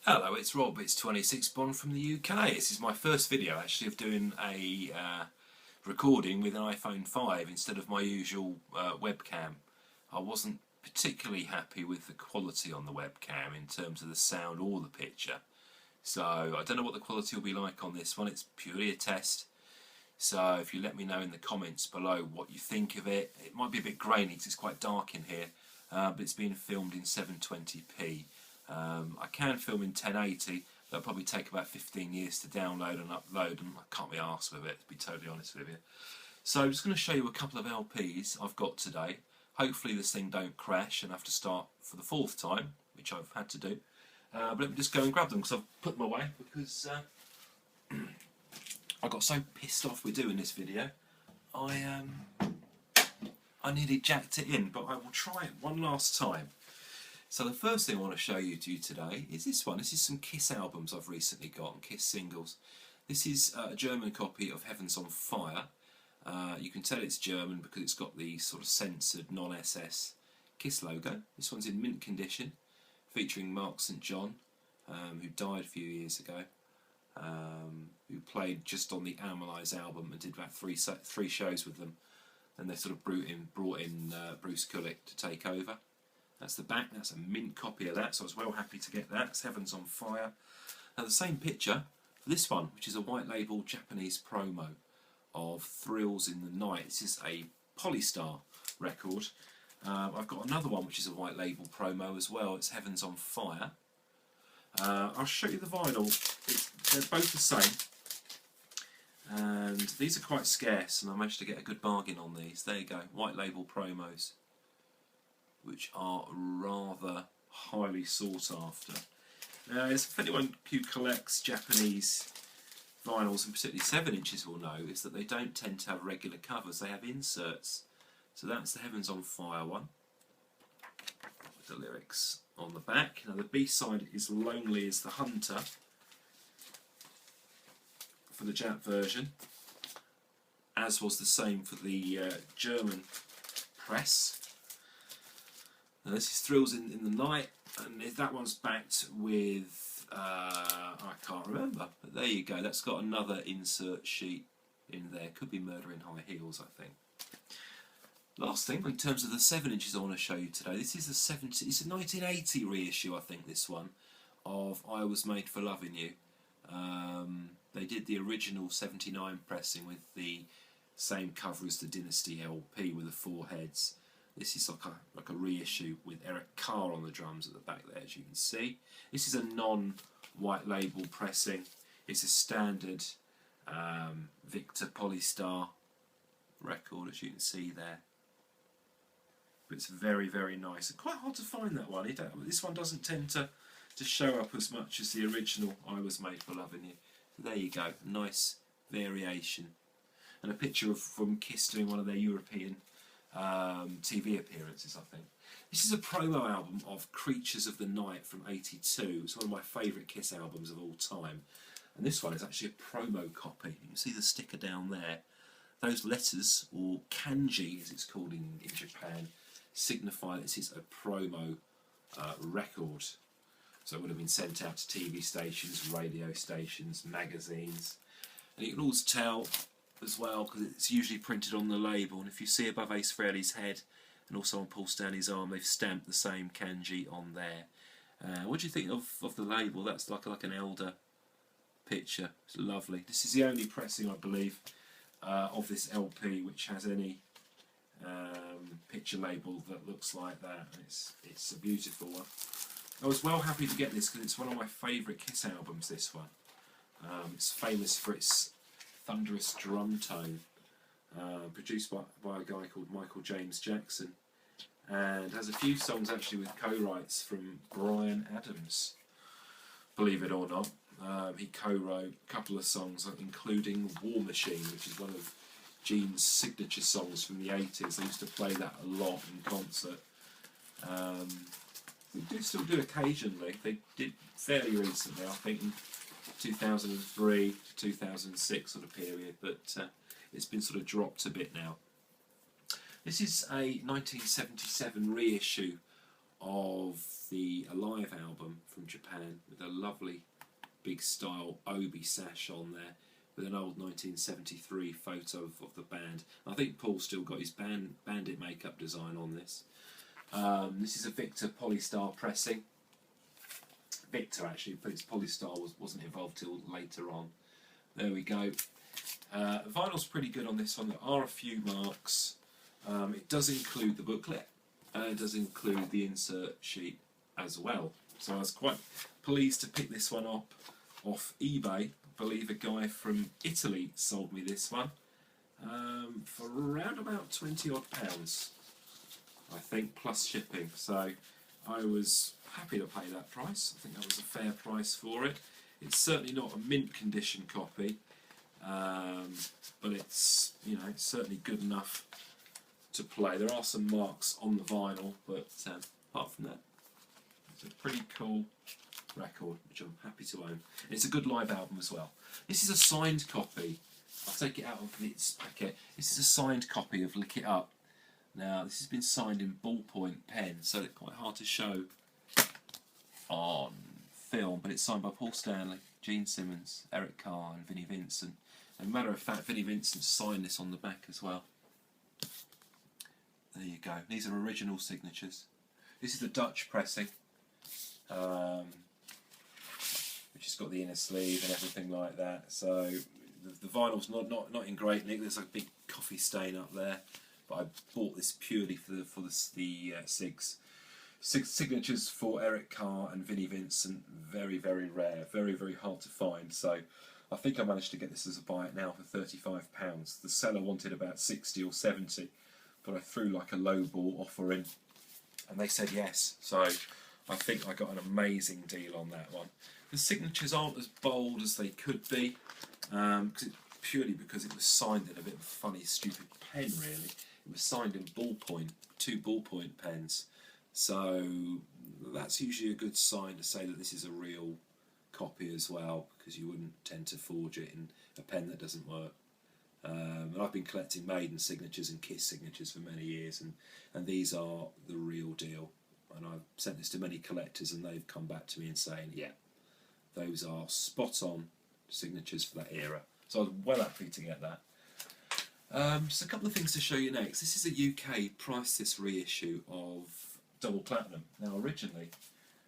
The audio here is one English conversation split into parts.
Hello, it's Rob. It's 26 Bond from the UK. This is my first video actually of doing a recording with an iPhone 5 instead of my usual webcam. I wasn't particularly happy with the quality on the webcam in terms of the sound or the picture. So I don't know what the quality will be like on this one. It's purely a test. So if you let me know in the comments below what you think of it. It might be a bit grainy because it's quite dark in here, but it's being filmed in 720p. I can film in 1080. That'll probably take about 15 years to download and upload, and I can't be arsed with it, to be totally honest with you. So I'm just going to show you a couple of LPs I've got today. Hopefully this thing don't crash and have to start for the fourth time, which I've had to do. But let me just go and grab them because I've put them away because I got so pissed off with doing this video. I nearly jacked it in, but I will try it one last time. So the first thing I want to show you today is this one. This is some Kiss albums I've recently got, and Kiss singles. This is a German copy of Heaven's on Fire. You can tell it's German because it's got the sort of censored non-SS Kiss logo. This one's in mint condition, featuring Mark St. John, who died a few years ago, who played just on the Animalize album and did about three shows with them. Then they sort of brought in Bruce Kulick to take over. That's the back. That's a mint copy of that, so I was well happy to get that. It's Heaven's on Fire. Now the same picture for this one, which is a white label Japanese promo of Thrills in the Night. This is a Polystar record. I've got another one which is a white label promo as well. It's Heaven's on Fire. I'll show you the vinyl. They're both the same. And these are quite scarce, and I managed to get a good bargain on these. There you go, white label promos, which are rather highly sought after. Now, if anyone who collects Japanese vinyls, and particularly 7 inches, will know, is that they don't tend to have regular covers, they have inserts. So that's the Heaven's on Fire one, with the lyrics on the back. Now the B-side is Lonely as the Hunter, for the Jap version, as was the same for the German press. Now this is Thrills in the Night, and that one's backed with, I can't remember, but there you go, that's got another insert sheet in there. Could be Murder in High Heels, I think. Last thing, in terms of the 7 inches I want to show you today, this is it's a 1980 reissue, I think, this one, of I Was Made for Loving You. They did the original 79 pressing with the same cover as the Dynasty LP with the 4 heads. This is like a reissue with Eric Carr on the drums at the back there, as you can see. This is a non-white label pressing. It's a standard Victor Polystar record, as you can see there. But it's very, very nice. It's quite hard to find that one. This one doesn't tend to show up as much as the original I Was Made for Loving You. So there you go, nice variation. And a picture from Kiss doing one of their European TV appearances, I think. This is a promo album of Creatures of the Night from '82. It's one of my favourite Kiss albums of all time. And this one is actually a promo copy. You can see the sticker down there. Those letters, or kanji as it's called in Japan, signify that this is a promo record. So it would have been sent out to TV stations, radio stations, magazines. And you can always tell as well, because it's usually printed on the label, and if you see above Ace Frehley's head and also on Paul Stanley's arm, they've stamped the same kanji on there. What do you think of the label? That's like an elder picture. It's lovely. This is the only pressing, I believe, of this LP which has any picture label that looks like that. It's a beautiful one. I was well happy to get this because it's one of my favourite Kiss albums, this one. It's famous for its thunderous drum tone, produced by a guy called Michael James Jackson, and has a few songs actually with co-writes from Bryan Adams, believe it or not. He co-wrote a couple of songs, including War Machine, which is one of Gene's signature songs from the 80s. They used to play that a lot in concert. They do still do occasionally. They did fairly recently, I think in 2003 to 2006 sort of period, but it's been sort of dropped a bit now. This is a 1977 reissue of the Alive album from Japan with a lovely big style obi sash on there with an old 1973 photo of the band. I think Paul's still got his bandit makeup design on this. This is a Victor Polystar pressing. Victor actually, but its Polystar wasn't involved till later on. There we go. Vinyl's pretty good on this one. There are a few marks. It does include the booklet. It does include the insert sheet as well. So I was quite pleased to pick this one up off eBay. I believe a guy from Italy sold me this one for around about £20 odd, I think, plus shipping. So I was happy to pay that price. I think that was a fair price for it. It's certainly not a mint condition copy, but it's, you know, it's certainly good enough to play. There are some marks on the vinyl, but apart from that, it's a pretty cool record, which I'm happy to own. It's a good live album as well. This is a signed copy. I'll take it out of its packet. This is a signed copy of Lick It Up. Now, this has been signed in ballpoint pen, so it's quite hard to show on film, but it's signed by Paul Stanley, Gene Simmons, Eric Carr and Vinnie Vincent. And matter of fact, Vinnie Vincent signed this on the back as well. There you go. These are original signatures. This is the Dutch pressing, which has got the inner sleeve and everything like that. So the vinyl's not in great nick. There's a big coffee stain up there, but I bought this purely for the six signatures for Eric Carr and Vinnie Vincent. Very, very rare, very, very hard to find. So I think I managed to get this as a buy it now for £35. The seller wanted about 60 or 70, but I threw like a low ball offer in, and they said yes. So I think I got an amazing deal on that one. The signatures aren't as bold as they could be, purely because it was signed in a bit of a funny, stupid pen, really. It was signed in ballpoint, 2 ballpoint pens. So that's usually a good sign to say that this is a real copy as well, because you wouldn't tend to forge it in a pen that doesn't work. And I've been collecting Maiden signatures and Kiss signatures for many years, and these are the real deal. And I've sent this to many collectors, and they've come back to me and saying, yeah, those are spot on signatures for that era. So I was well happy to get that. Just a couple of things to show you next. This is a UK priceless reissue of Double Platinum. Now originally,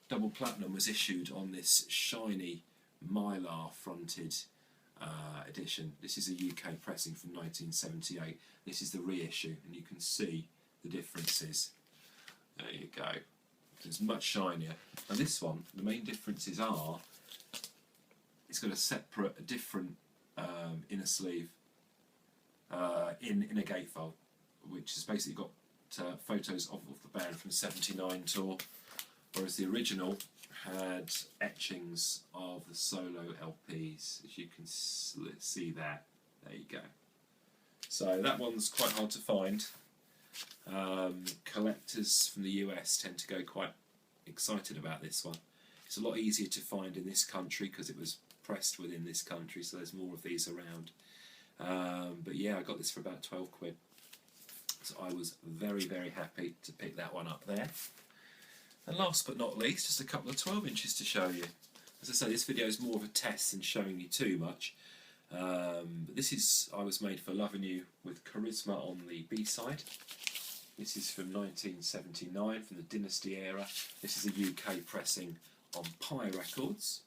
Double Platinum was issued on this shiny mylar fronted edition. This is a UK pressing from 1978. This is the reissue, and you can see the differences. There you go. It's much shinier. And this one, the main differences are, it's got a different inner sleeve in a gatefold, which has basically got photos of the band from the '79 tour, whereas the original had etchings of the solo LPs, as you can see that. There you go. So that one's quite hard to find. Collectors from the US tend to go quite excited about this one. It's a lot easier to find in this country because it was pressed within this country, so there's more of these around. But yeah, I got this for about 12 quid. So I was very, very happy to pick that one up there. And last but not least, just a couple of 12 inches to show you. As I say, this video is more of a test than showing you too much. But this is I Was Made for Loving You with Charisma on the B-side. This is from 1979, from the Dynasty era. This is a UK pressing on Pi Records.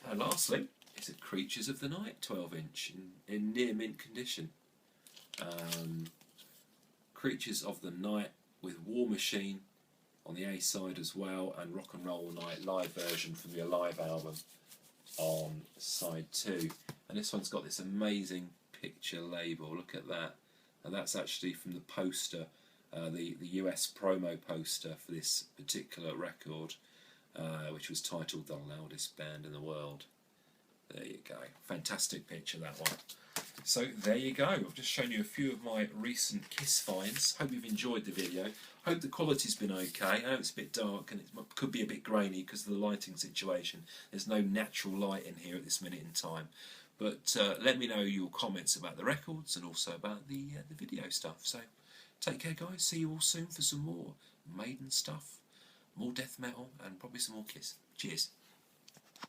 And lastly, it's a Creatures of the Night 12-inch in near mint condition. Creatures of the Night with War Machine on the A-side as well, and Rock and Roll Night live version from the Alive album on side 2. And this one's got this amazing picture label. Look at that. And that's actually from the poster, the US promo poster for this particular record, which was titled The Loudest Band in the World. There you go. Fantastic picture, that one. So there you go. I've just shown you a few of my recent Kiss finds. Hope you've enjoyed the video. Hope the quality's been okay. I know it's a bit dark and it could be a bit grainy because of the lighting situation. There's no natural light in here at this minute in time. But let me know your comments about the records and also about the video stuff. So take care, guys. See you all soon for some more Maiden stuff, more death metal, and probably some more Kiss. Cheers.